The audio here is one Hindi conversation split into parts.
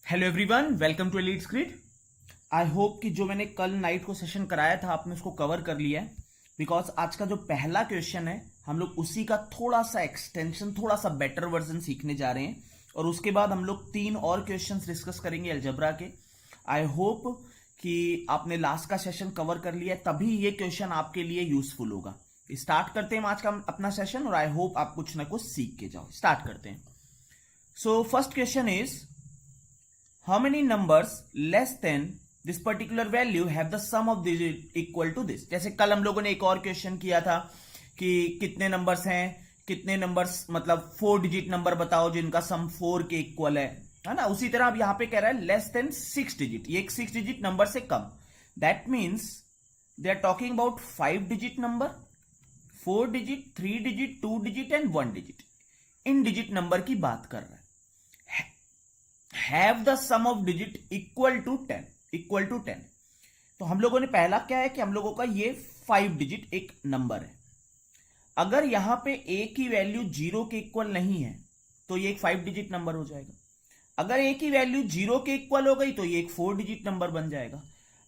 Hello everyone, welcome to Elites Grid. I hope कि जो मैंने कल नाइट को सेशन कराया था आपने उसको कवर कर लिया है। बिकॉज आज का जो पहला क्वेश्चन है हम लोग उसी का थोड़ा सा एक्सटेंशन, थोड़ा सा बेटर वर्जन सीखने जा रहे हैं और उसके बाद हम लोग 3 और क्वेश्चंस डिस्कस करेंगे अलजेब्रा के। आई होप कि आपने लास्ट का सेशन कवर कर लिया है, तभी ये क्वेश्चन आपके लिए यूजफुल होगा। स्टार्ट करते हैं आज का अपना सेशन और आई होप आप कुछ ना कुछ सीख के जाओ। स्टार्ट करते हैं। So first question is how many numbers less than this particular value have the sum of digit equal to this। जैसे कल हम लोगों ने एक और क्वेश्चन किया था कि कितने नंबर्स हैं, कितने नंबर्स मतलब 4 डिजिट नंबर बताओ जिनका सम 4 के इक्वल है ना। उसी तरह अब यहां पे कह रहा है लेस देन 6 डिजिट, ये एक 6 डिजिट नंबर से कम। That means they are talking about 5 digit number, 4 digit, 3 digit, 2 digit and 1 digit. इन डिजिट नंबर की बात कर रहा है। Have the sum of digit equal to 10। तो हम लोगों ने पहला क्या है कि हम लोगों का ये 5 डिजिट एक नंबर है। अगर यहां पे a की वैल्यू 0 के इक्वल नहीं है तो ये एक 5 डिजिट नंबर हो जाएगा। अगर a की वैल्यू 0 के इक्वल हो गई तो ये एक 4 डिजिट नंबर बन जाएगा।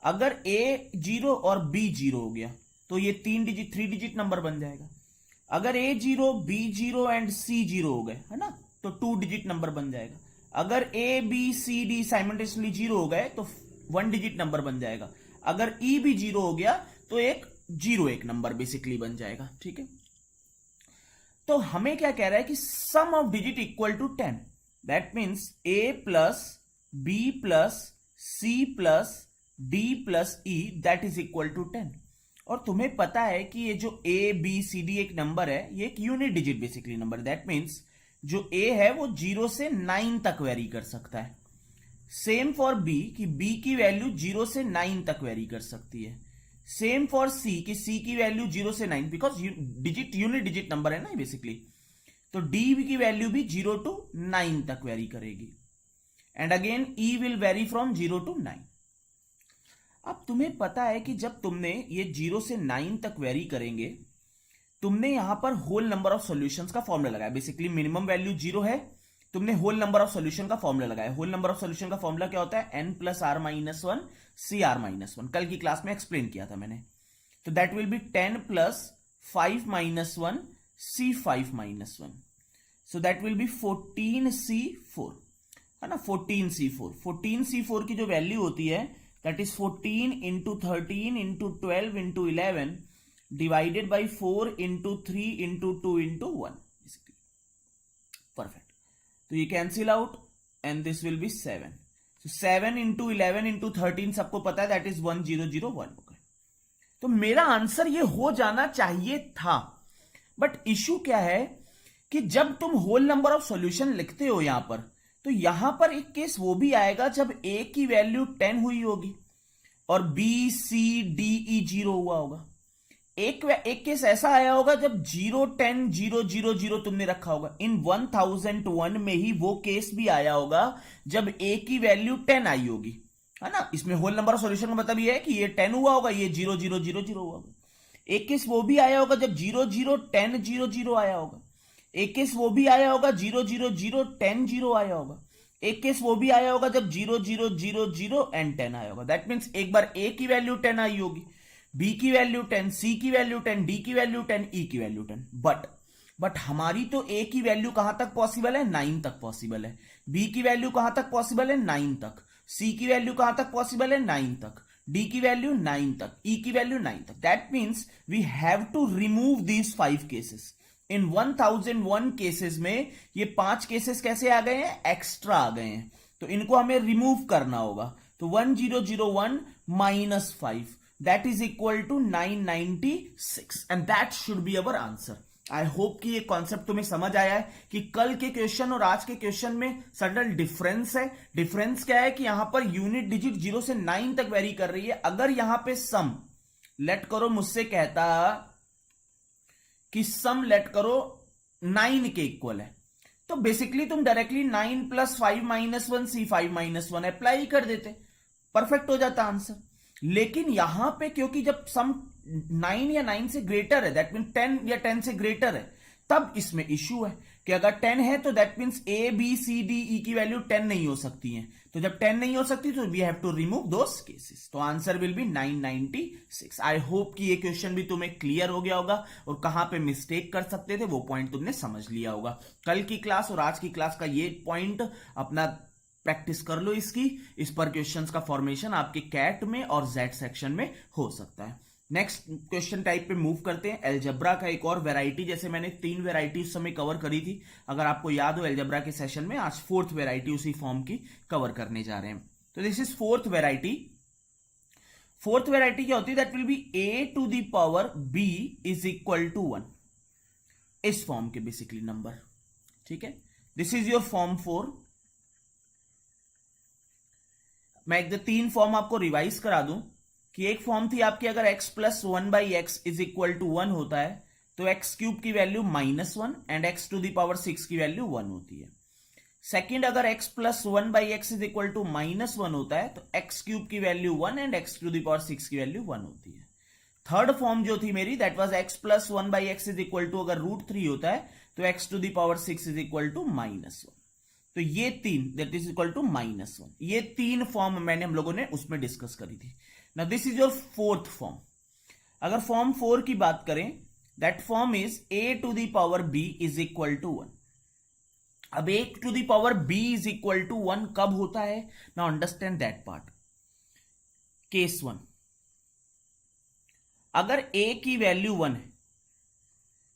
अगर a 0 और b 0 हो गया तो ये 3 डिजिट नंबर बन जाएगा। अगर a 0, b 0 एंड c 0 हो गए है ना तो 2 डिजिट नंबर बन जाएगा। अगर a b c d simultaneously 0 हो गए तो 1 डिजिट नंबर बन जाएगा। अगर e भी 0 हो गया तो एक 0 एक नंबर बेसिकली बन जाएगा। ठीक है, तो हमें क्या कह रहा है कि sum of digit equal to 10। That means a plus b plus c plus d plus e that is equal to 10। और तुम्हें पता है कि ये जो a b c d एक नंबर है ये एक unit digit basically number. That means जो a है वो 0 से 9 तक वेरी कर सकता है। सेम फॉर b कि b की वैल्यू 0 से 9 तक वेरी कर सकती है। सेम फॉर c कि c की वैल्यू 0 से 9, because digit unit digit number है ना बेसिकली। तो d की वैल्यू भी 0 टू 9 तक वेरी करेगी। And again e will vary from 0 to 9। अब तुम्हें पता है कि जब तुमने ये 0 से 9 तक वेरी करेंगे तुमने यहां पर होल नंबर ऑफ सॉल्यूशंस का फॉर्मूला लगाया। बेसिकली मिनिमम वैल्यू 0 है, तुमने होल नंबर ऑफ सॉल्यूशन का फॉर्मूला लगाया। होल नंबर ऑफ सॉल्यूशन का फॉर्मूला क्या होता है? n plus r minus 1 C r minus 1। कल की क्लास में एक्सप्लेन किया था मैंने। तो that will be 10 plus 5 minus 1 C 5 minus 1। So that will be 14c4 है ना। 14c4 14c4 की जो वैल्यू होती है that is 14 into 13 into 12 into 11 divided by 4 into 3 into 2 into 1 basically. Perfect. तो ये cancel out and this will be 7। So 7 into 11 into 13 सबको पता है दैट इज 1001 होगा। तो मेरा आंसर ये हो जाना चाहिए था। बट इशू क्या है कि जब तुम होल नंबर ऑफ सॉल्यूशन लिखते हो यहां पर तो यहां पर एक केस वो भी आएगा जब a की वैल्यू 10 हुई होगी और b c d e 0 हुआ होगा। एक केस ऐसा आया होगा जब 0 10 0 0 0 तुमने रखा होगा। इन 1001 में ही वो केस भी आया होगा जब a की वैल्यू 10 आई होगी है ना। इसमें होल नंबर ऑफ सॉल्यूशन का मतलब ये है कि ये 10 हुआ होगा, ये 0 0 0 0 हुआ होगा। एक केस वो भी आया होगा जब 0 0 10 0 0 आया होगा। एक केस वो भी आया होगा 0 0 0 10 0 आया होगा। एक केस वो भी आया होगा जब 0 0 0 0 एंड 10 आया होगा। दैट मीन्स एक बार a की वैल्यू 10 आई होगी, b की वैल्यू 10, c की वैल्यू 10, d की वैल्यू 10, e की वैल्यू 10। बट हमारी तो a की वैल्यू कहां तक पॉसिबल है? 9 तक पॉसिबल है। b की वैल्यू कहां तक पॉसिबल है? 9 तक। c की वैल्यू कहां तक पॉसिबल है? 9 तक। d की वैल्यू 9 तक, e की वैल्यू 9 तक। That means we have to remove these 5 cases. इन 1001 केसेस में ये 5 केसेस कैसे आ गए हैं? एक्स्ट्रा आ गए हैं। तो इनको हमें रिमूव करना होगा। तो 1001 minus 5 that is equal to 996 and that should be our answer. I hope कि ये कॉन्सेप्ट तुम्हें समझ आया है कि कल के क्वेश्चन और आज के क्वेश्चन में सडन डिफरेंस है। डिफरेंस क्या है कि यहां पर यूनिट डिजिट 0 से 9 तक वेरी कर रही है। अगर यहां पे सम लेट करो, मुझसे कहता कि सम लेट करो 9 के इक्वल है तो बेसिकली तुम directly 9 plus 5 minus 1 C 5 minus 1 apply कर देते, परफेक्ट हो जाता आंसर। लेकिन यहां पे क्योंकि जब सम 9 या 9 से ग्रेटर है दैट मीन 10 या 10 से ग्रेटर है तब इसमें इश्यू है। कि अगर 10 है तो that means A B C D E की वैल्यू 10 नहीं हो सकती है, तो जब 10 नहीं हो सकती तो we have to remove those cases, तो answer will be 996। I hope कि ये क्वेश्चन भी तुम्हें क्लियर हो गया होगा और कहां पे मिस्टेक कर सकते थे वो पॉइंट तुमने समझ लिया होगा। कल की क्लास और आज की क्लास का ये पॉइंट अपना प्रैक्टिस कर लो, इस पर क्वेश्चंस का फॉर्मेशन आपके कैट में और जेड सेक्शन में हो सकता है। नेक्स्ट क्वेश्चन टाइप पे मूव करते हैं। एलजेब्रा का एक और वैरायटी, जैसे मैंने 3 वैरायटी उस समय कवर करी थी, अगर आपको याद हो एलजेब्रा के सेशन में, आज 4th वैरायटी उसी फॉर्म की कवर करने जा रहे हैं। तो this is 4th variety. 4th variety क्या होती है? That will be a to the power b is equal to 1, इस फॉर्म के बेसिकली नंबर, ठीक है। This is your form 4। मैं एक 3 फॉर्म आपको रिवाइज करा दूं कि एक फॉर्म थी आपकी, अगर x plus 1 by x is equal to 1 होता है तो एक्स क्यूब की value -1 and x to the power 6 की वैल्यू 1 होती है। सेकंड, अगर x plus 1 by x is equal to -1 होता है तो एक्स क्यूब की value 1 and x to the power 6 की वैल्यू 1 होती है। थर्ड फॉर्म जो थी मेरी, that was x plus 1 by x is equal to, अगर √3 होता है तो x to the power 6 is equal to -1। तो ये 3 दैट इज इक्वल टू -1, ये 3 फॉर्म मैंने हम लोगों ने उसमें डिस्कस करी थी। Now this is your 4th form. अगर फॉर्म 4 की बात करें, that form is a to the power b is equal to 1। अब a to the power b is equal to 1 कब होता है? Now understand that part. Case 1, अगर a की वैल्यू 1 है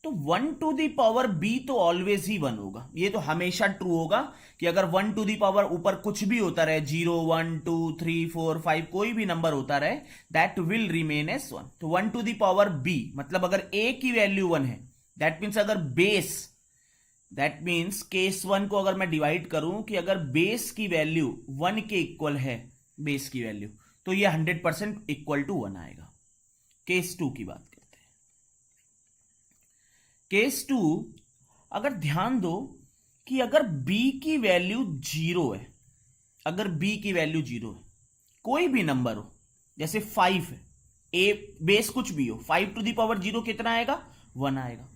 तो 1 टू दी पावर b तो ऑलवेज ही 1 होगा, ये तो हमेशा ट्रू होगा कि अगर 1 टू दी पावर ऊपर कुछ भी होता रहे, 0 1 2 3 4 5 कोई भी नंबर होता रहे, दैट विल रिमेन एज 1। तो 1 टू दी पावर b मतलब अगर a की वैल्यू 1 है, दैट मीन्स अगर बेस, दैट मीन्स केस 1 को अगर मैं डिवाइड करूं कि अगर बेस की वैल्यू 1 के इक्वल है, बेस की वैल्यू, तो ये 100% इक्वल टू 1 आएगा। केस 2 की बात करते हैं। केस 2, अगर ध्यान दो कि अगर b की वैल्यू 0 है, अगर b की वैल्यू 0 है, कोई भी नंबर हो, जैसे 5 है, a बेस कुछ भी हो, 5 टू दी पावर 0 कितना आएगा? 1 आएगा।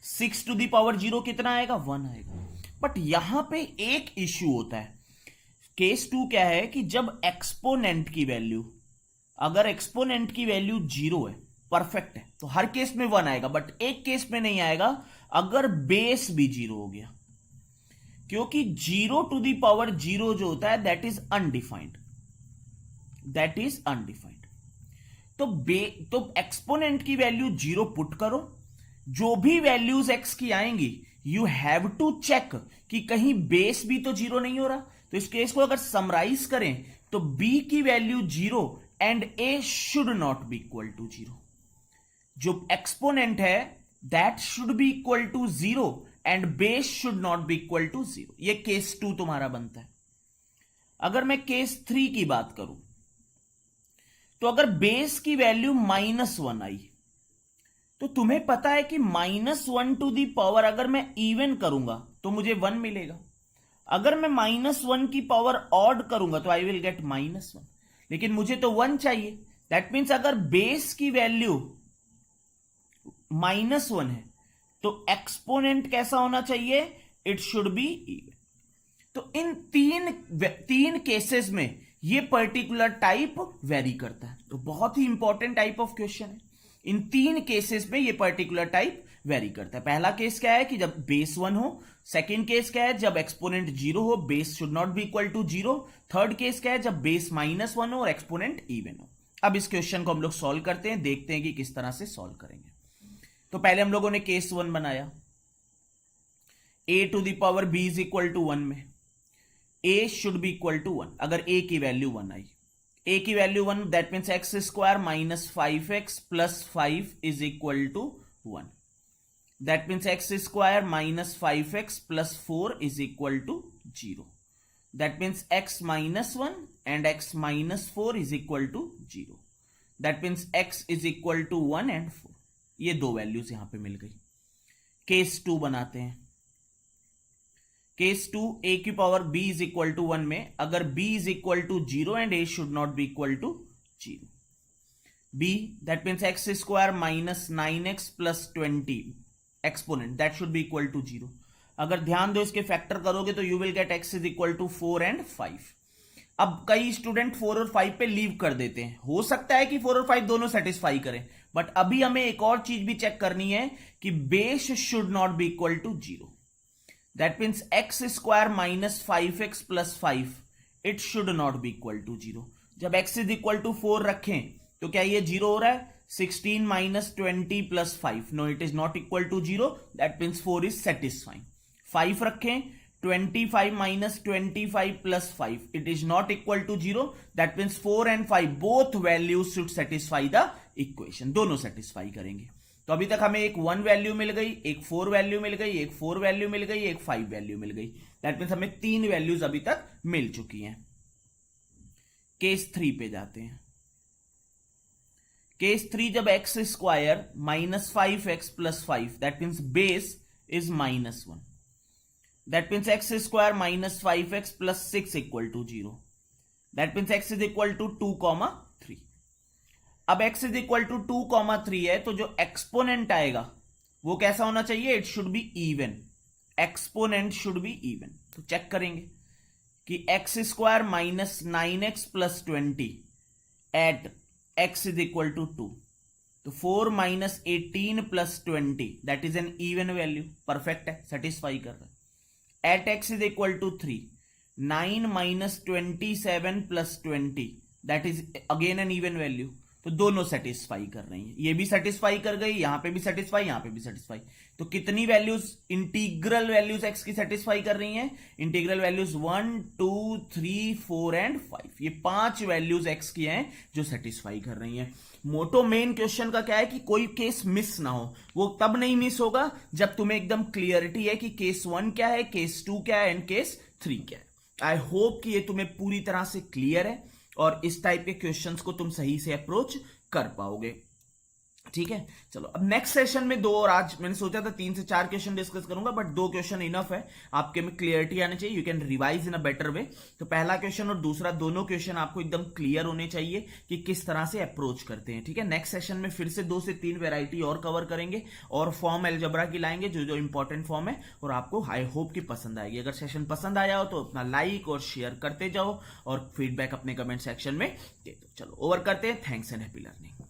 6 टू दी पावर 0 कितना आएगा? 1 आएगा। बट यहां पे एक इश्यू होता है। केस 2 क्या है कि जब एक्सपोनेंट की वैल्यू, अगर एक्सपोनेंट की वैल्यू 0 है, परफेक्ट है, तो हर केस में 1 आएगा, बट एक केस में नहीं आएगा, अगर बेस भी 0 हो गया, क्योंकि 0 टू दी पावर 0 जो होता है that is undefined, that is undefined. तो एक्सपोनेंट की वैल्यू 0 पुट करो, जो भी वैल्यूज x की आएंगी यू हैव टू चेक कि कहीं बेस भी तो 0 नहीं हो रहा। तो इस केस को अगर समराइज करें तो b की value 0 and a should not be equal to 0। जो एक्सपोनेंट है that should be equal to 0 and base should not be equal to 0। ये केस 2 तुम्हारा बनता है। अगर मैं केस 3 की बात करूं तो अगर बेस की वैल्यू -1 आई, तो तुम्हें पता है कि -1 टू दी पावर अगर मैं इवन करूंगा तो मुझे 1 मिलेगा, अगर मैं -1 की पावर ऑड करूंगा तो आई विल गेट -1, लेकिन मुझे तो 1 चाहिए। दैट मीन्स अगर बेस की वैल्यू -1 है तो एक्सपोनेंट कैसा होना चाहिए? It should be even. तो इन तीन केसेस में ये पर्टिकुलर टाइप वेरी करता है, तो बहुत ही इंपॉर्टेंट टाइप ऑफ क्वेश्चन है। इन 3 केसेस में ये पर्टिकुलर टाइप वेरी करता है। पहला केस क्या है कि जब बेस 1 हो, सेकेंड केस क्या है जब एक्सपोनेंट 0 हो, base should not be equal to 0, third case क्या है जब बेस -1 हो और एक्सपोनेंट इवन हो। अब इस क्वेश्चन को हम लोग सॉल्व करते हैं, देखते हैं कि किस तरह से सॉल्व करेंगे। तो पहले हम लोगों ने केस 1 बनाया, a to the power b is equal to 1 में a should be equal to 1। अगर a की वैल्यू 1 आई, a की value 1, that means x square -5x plus 5 is equal to 1। That means x square -5x plus 4 is equal to 0। That means x -1 and x -4 is equal to 0। That means x is equal to 1 and 4। ये 2 वैल्यूज यहां पे मिल गई। केस 2 बनाते हैं। केस 2, a की power b is equal to 1 में अगर b is equal to 0 and a should not be equal to 0। b that means x square -9x plus 20 exponent that should be equal to 0। अगर ध्यान दो इसके फैक्टर करोगे तो you will get x is equal to 4 and 5। अब कई स्टूडेंट 4 और 5 पे लीव कर देते हैं, हो सकता है कि 4 और 5 दोनों सेटिस्फाई करें, बट अभी हमें एक और चीज भी चेक करनी है कि base should not be equal to 0। That means x square minus 5x plus 5 it should not be equal to 0। जब x इज इक्वल टू 4 रखें तो क्या ये 0 हो रहा है? 16 minus 20 plus 5, no it is not equal to 0, that means 4 is satisfying. 5 रखें, 25 minus 25 plus 5, it is not equal to 0, that means 4 and 5 both values should satisfy the equation, दोनों सेटिस्फाई करेंगे। तो अभी तक हमें एक 1 वैल्यू मिल गई, एक 4 वैल्यू मिल गई, एक 4 वैल्यू मिल गई, एक 5 वैल्यू मिल गई, दैट मीन्स हमें 3 वैल्यूज अभी तक मिल चुकी हैं। केस 3 पे जाते हैं। केस 3 जब x square minus 5x plus 5, that means base is -1, that means x square minus 5x plus 6 equal to 0, that means x is equal to 2,3। अब x इज इक्वल टू 2,3 है तो जो एक्सपोनेंट आएगा वो कैसा होना चाहिए? It should be even, exponent should be even. तो चेक करेंगे कि x square minus 9x plus 20 at x is equal to 2, तो 4 minus 18 plus 20 that is an even value, perfect है, सेटिस्फाई कर रहा है। At x is equal to 3, 9 minus 27 plus 20 that is again an even value, तो दोनों सेटिस्फाई कर रही हैं। ये भी सेटिस्फाई कर गई, यहां पे भी सेटिस्फाई, यहां पे भी सेटिस्फाई। तो कितनी वैल्यूज, इंटीग्रल वैल्यूज x की सेटिस्फाई कर रही हैं? इंटीग्रल वैल्यूज 1, 2, 3, 4 and 5, ये 5 वैल्यूज x की हैं जो सेटिस्फाई कर रही हैं। मोटो मेन क्वेश्चन का क्या है कि कोई केस मिस ना हो, वो तब नहीं मिस होगा जब तुम्हें एकदम क्लियरिटी है कि केस 1 क्या है, केस 2 क्या है एंड केस 3 क्या है। आई होप कि ये तुम्हें पूरी तरह से क्लियर है और इस टाइप के क्वेश्चंस को तुम सही से अप्रोच कर पाओगे। ठीक है, चलो अब नेक्स्ट सेशन में 2 और, आज मैंने सोचा था 3 से 4 क्वेश्चन डिस्कस करूंगा, बट 2 क्वेश्चन इनफ है, आपके में क्लियरिटी आनी चाहिए, you can revise in a better way. तो पहला क्वेश्चन और दूसरा दोनों क्वेश्चन आपको एकदम क्लियर होने चाहिए कि किस तरह से अप्रोच करते हैं। ठीक है, नेक्स्ट सेशन में फिर से 2 से 3 वेराइटी और कवर करेंगे और फॉर्म अलजेब्रा की लाएंगे, जो जो इंपॉर्टेंट फॉर्म है, और आपको आई होप की पसंद आएगी। अगर सेशन पसंद आया हो तो अपना लाइक और शेयर करते जाओ और फीडबैक अपने कमेंट सेक्शन में दे दो। चलो ओवर करते हैं, थैंक्स एंड हैप्पी लर्निंग।